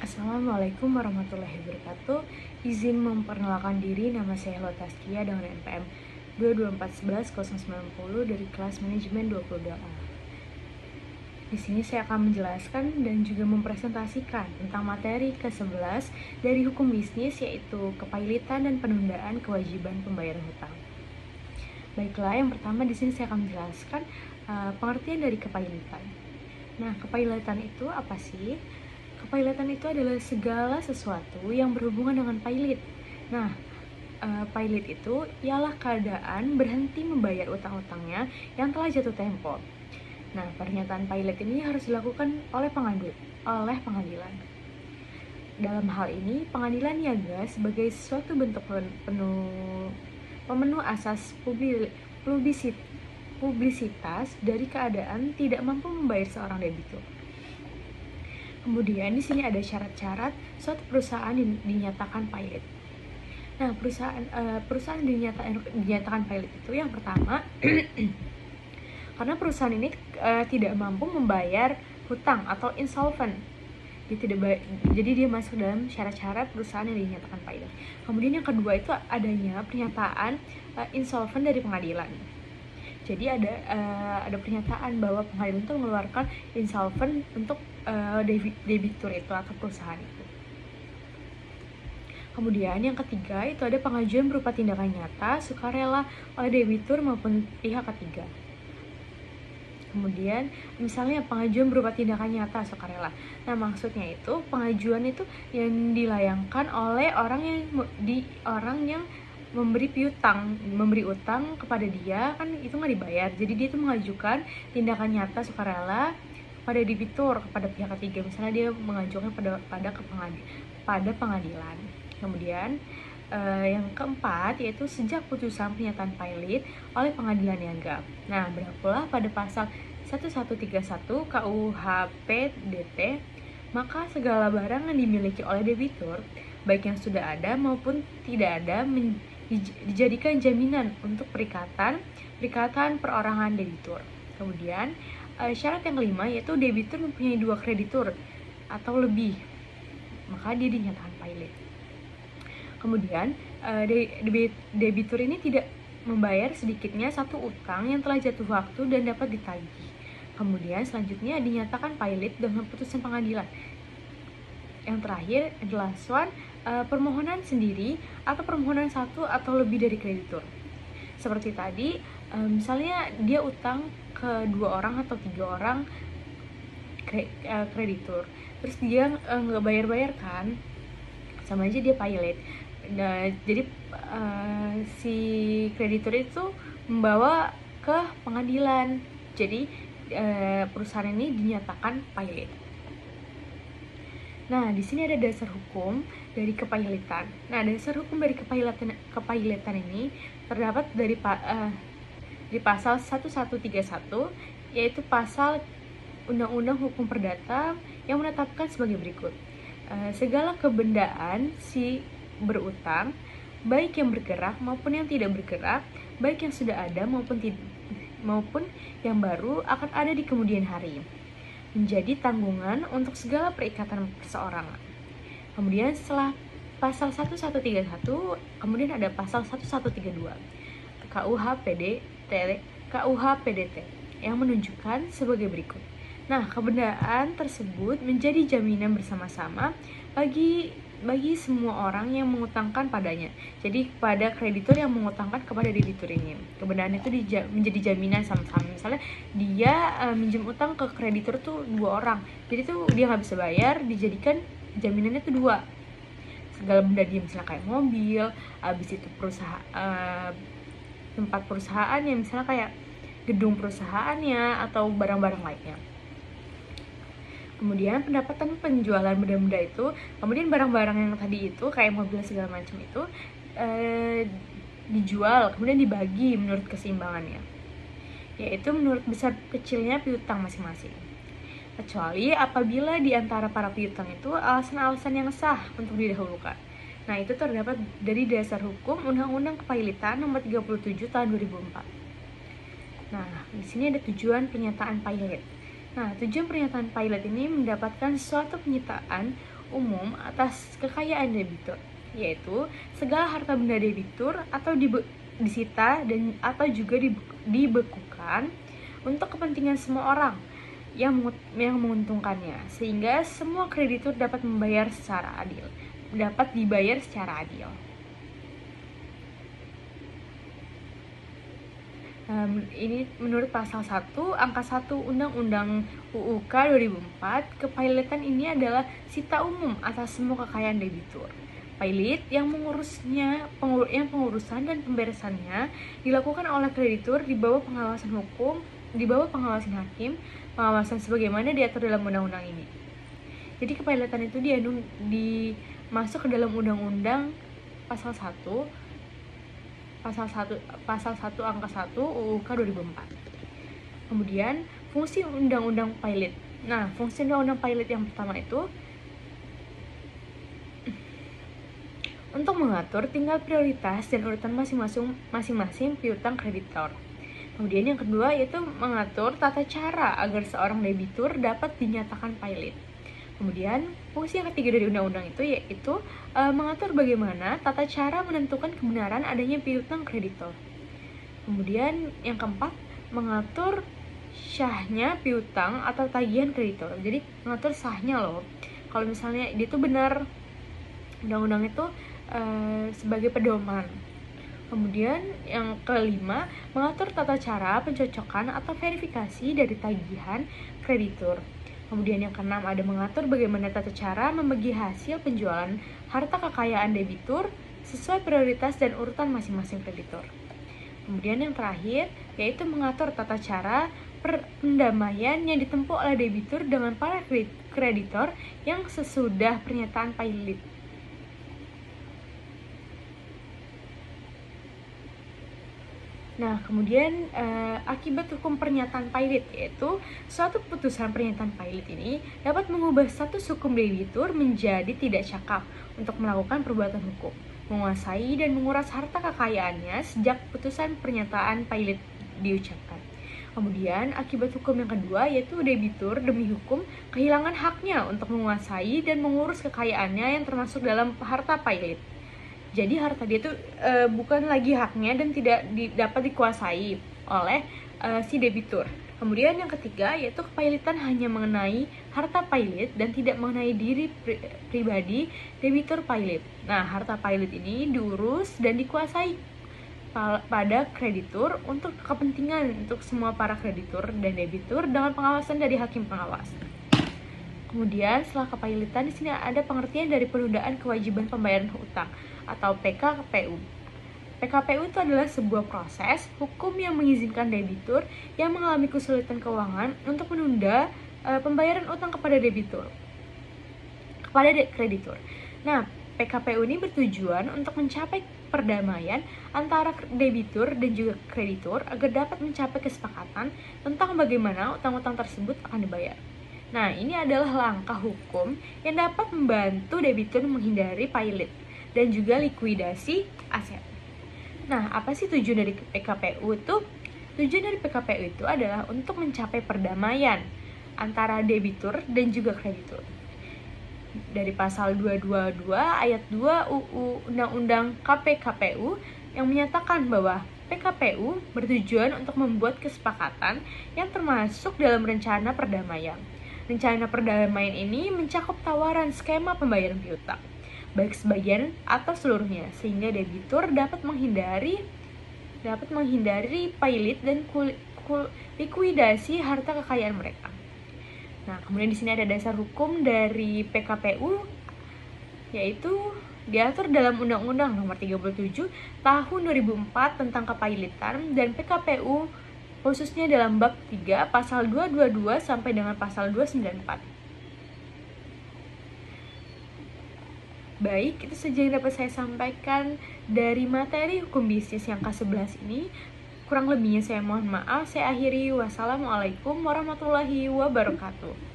Assalamualaikum warahmatullahi wabarakatuh. Izin memperkenalkan diri, nama saya Helwa Taskia dengan NPM 22411-090 dari kelas manajemen 22A. Di sini saya akan menjelaskan dan juga mempresentasikan tentang materi ke-11 dari hukum bisnis, yaitu kepailitan dan penundaan kewajiban pembayaran hutang. Baiklah, yang pertama di sini saya akan menjelaskan pengertian dari kepailitan. Nah, kepailitan itu apa sih? Kepailitan itu adalah segala sesuatu yang berhubungan dengan pailit. Nah, pailit itu ialah keadaan berhenti membayar utang-utangnya yang telah jatuh tempo. Nah, pernyataan pailit ini harus dilakukan oleh pengadilan. Dalam hal ini, pengadilan niaga sebagai suatu bentuk pemenuh asas publisitas dari keadaan tidak mampu membayar seorang debitur. Kemudian di sini ada syarat-syarat suatu perusahaan dinyatakan pailit. Nah, perusahaan dinyatakan pailit itu yang pertama karena perusahaan ini tidak mampu membayar hutang atau insolvent. Jadi dia masuk dalam syarat-syarat perusahaan yang dinyatakan pailit. Kemudian yang kedua itu adanya pernyataan insolvent dari pengadilan. Jadi ada pernyataan bahwa pengadilan itu mengeluarkan insolvent untuk debitur itu atau perusahaan itu. Kemudian yang ketiga itu ada pengajuan berupa tindakan nyata sukarela oleh debitur maupun pihak ketiga. Kemudian misalnya pengajuan berupa tindakan nyata sukarela. Nah, maksudnya itu pengajuan itu yang dilayangkan oleh orang yang memberi utang kepada dia, kan itu nggak dibayar. Jadi dia itu mengajukan tindakan nyata sukarela pada debitur, kepada pihak ketiga. Misalnya dia mengajukan pada pengadilan. Kemudian yang keempat yaitu sejak putusan pernyataan pailit oleh pengadilan niaga. Nah, berlakulah pada pasal 1131 KUHP-DT, maka segala barang yang dimiliki oleh debitur, baik yang sudah ada maupun tidak ada, dijadikan jaminan untuk perikatan perorangan debitur. Kemudian syarat yang kelima yaitu debitur mempunyai 2 kreditur atau lebih, maka dia dinyatakan pailit. Kemudian debitur ini tidak membayar sedikitnya satu utang yang telah jatuh waktu dan dapat ditagih. Kemudian selanjutnya dinyatakan pailit dengan putusan pengadilan. Yang terakhir adalah permohonan sendiri atau permohonan satu atau lebih dari kreditur. Seperti tadi, misalnya dia utang ke 2 orang atau 3 orang kreditur, terus dia nggak bayar kan, sama aja dia pailit. Nah, jadi si kreditur itu membawa ke pengadilan. Jadi perusahaan ini dinyatakan pailit. Nah, di sini ada dasar hukum dari kepailitan. Nah, dasar hukum dari kepailitan ini terdapat dari pasal 1131, yaitu pasal Undang-Undang Hukum Perdata yang menetapkan sebagai berikut. Segala kebendaan si berutang, baik yang bergerak maupun yang tidak bergerak, baik yang sudah ada maupun yang baru, akan ada di kemudian hari, menjadi tanggungan untuk segala perikatan perseorangan. Kemudian setelah pasal 1131, kemudian ada pasal 1132 KUH-PDT yang menunjukkan sebagai berikut. Nah, kebendaan tersebut menjadi jaminan bersama-sama bagi semua orang yang mengutangkan padanya. Jadi pada kreditur yang mengutangkan kepada debitur ini, kebendaan itu menjadi jaminan sama-sama. Misalnya dia minjem utang ke kreditur tuh 2 orang, jadi tuh dia nggak bisa bayar, dijadikan jaminannya tuh 2. Segala benda dia, misalnya kayak mobil, habis itu tempat perusahaannya, misalnya kayak gedung perusahaannya atau barang-barang lainnya. Kemudian pendapatan penjualan benda-benda itu, kemudian barang-barang yang tadi itu kayak mobil segala macam itu dijual, kemudian dibagi menurut keseimbangannya, yaitu menurut besar kecilnya piutang masing-masing, kecuali apabila di antara para piutang itu alasan-alasan yang sah untuk didahulukan. Nah, itu terdapat dari dasar hukum Undang-Undang Kepailitan Nomor 37 Tahun 2004. Nah, di sini ada tujuan pernyataan pailit. Nah, tujuan pernyataan pailit ini mendapatkan suatu penyitaan umum atas kekayaan debitur, yaitu segala harta benda debitur atau disita dan atau juga dibekukan untuk kepentingan semua orang yang menguntungkannya, sehingga semua kreditur dapat dibayar secara adil. Ini menurut pasal 1 angka 1 Undang-Undang UU K 2004, kepailitan ini adalah sita umum atas semua kekayaan debitur. Pailit yang pengurusan dan pemberesannya dilakukan oleh kreditur di bawah pengawasan hukum, di bawah pengawasan hakim, pengawasan sebagaimana diatur dalam undang-undang ini. Jadi kepailitan itu masuk ke dalam undang-undang pasal 1 angka 1 UU K 2004. Kemudian fungsi undang-undang pailit. Nah, fungsi undang-undang pailit yang pertama itu untuk mengatur tingkat prioritas dan urutan masing-masing piutang kreditor. Kemudian yang kedua yaitu mengatur tata cara agar seorang debitur dapat dinyatakan pailit. Kemudian fungsi yang ketiga dari undang-undang itu yaitu mengatur bagaimana tata cara menentukan kebenaran adanya piutang kreditor. Kemudian yang keempat, mengatur syahnya piutang atau tagihan kreditor. Jadi mengatur sahnya loh. Kalau misalnya dia itu benar, undang-undang itu sebagai pedoman. Kemudian yang kelima, mengatur tata cara pencocokan atau verifikasi dari tagihan kreditur. Kemudian yang keenam ada mengatur bagaimana tata cara membagi hasil penjualan harta kekayaan debitur sesuai prioritas dan urutan masing-masing kreditor. Kemudian yang terakhir yaitu mengatur tata cara pendamaian yang ditempuh oleh debitur dengan para kreditor yang sesudah pernyataan pailit. Nah, kemudian akibat hukum pernyataan pailit, yaitu suatu putusan pernyataan pailit ini dapat mengubah status hukum debitur menjadi tidak cakap untuk melakukan perbuatan hukum, menguasai dan menguras harta kekayaannya sejak putusan pernyataan pailit diucapkan. Kemudian akibat hukum yang kedua yaitu debitur demi hukum kehilangan haknya untuk menguasai dan mengurus kekayaannya yang termasuk dalam harta pailit. Jadi harta dia itu bukan lagi haknya dan tidak dapat dikuasai oleh si debitur. Kemudian yang ketiga yaitu kepailitan hanya mengenai harta pailit dan tidak mengenai diri pribadi debitur pailit. Nah, harta pailit ini diurus dan dikuasai pada kreditur untuk kepentingan untuk semua para kreditur dan debitur dengan pengawasan dari hakim pengawas. Kemudian setelah kepailitan di sini ada pengertian dari penundaan kewajiban pembayaran hutang atau PKPU. PKPU itu adalah sebuah proses hukum yang mengizinkan debitur yang mengalami kesulitan keuangan untuk menunda pembayaran utang kepada kreditur. Nah, PKPU ini bertujuan untuk mencapai perdamaian antara debitur dan juga kreditur agar dapat mencapai kesepakatan tentang bagaimana utang-utang tersebut akan dibayar. Nah, ini adalah langkah hukum yang dapat membantu debitur menghindari pailit dan juga likuidasi aset. Nah, apa sih tujuan dari PKPU itu? Tujuan dari PKPU itu adalah untuk mencapai perdamaian antara debitur dan juga kreditur. Dari pasal 222 ayat 2 UU Undang-Undang KPKPU yang menyatakan bahwa PKPU bertujuan untuk membuat kesepakatan yang termasuk dalam rencana perdamaian. Rencana perdamaian ini mencakup tawaran skema pembayaran piutang, baik sebagian atau seluruhnya, sehingga debitur dapat menghindari pailit dan likuidasi harta kekayaan mereka. Nah, kemudian di sini ada dasar hukum dari PKPU, yaitu diatur dalam Undang-Undang Nomor 37 Tahun 2004 tentang kepailitan dan PKPU khususnya dalam bab 3 pasal 222 sampai dengan pasal 294. Baik, itu saja yang dapat saya sampaikan dari materi hukum bisnis yang ke-11 ini. Kurang lebihnya saya mohon maaf. Saya akhiri. Wassalamualaikum warahmatullahi wabarakatuh.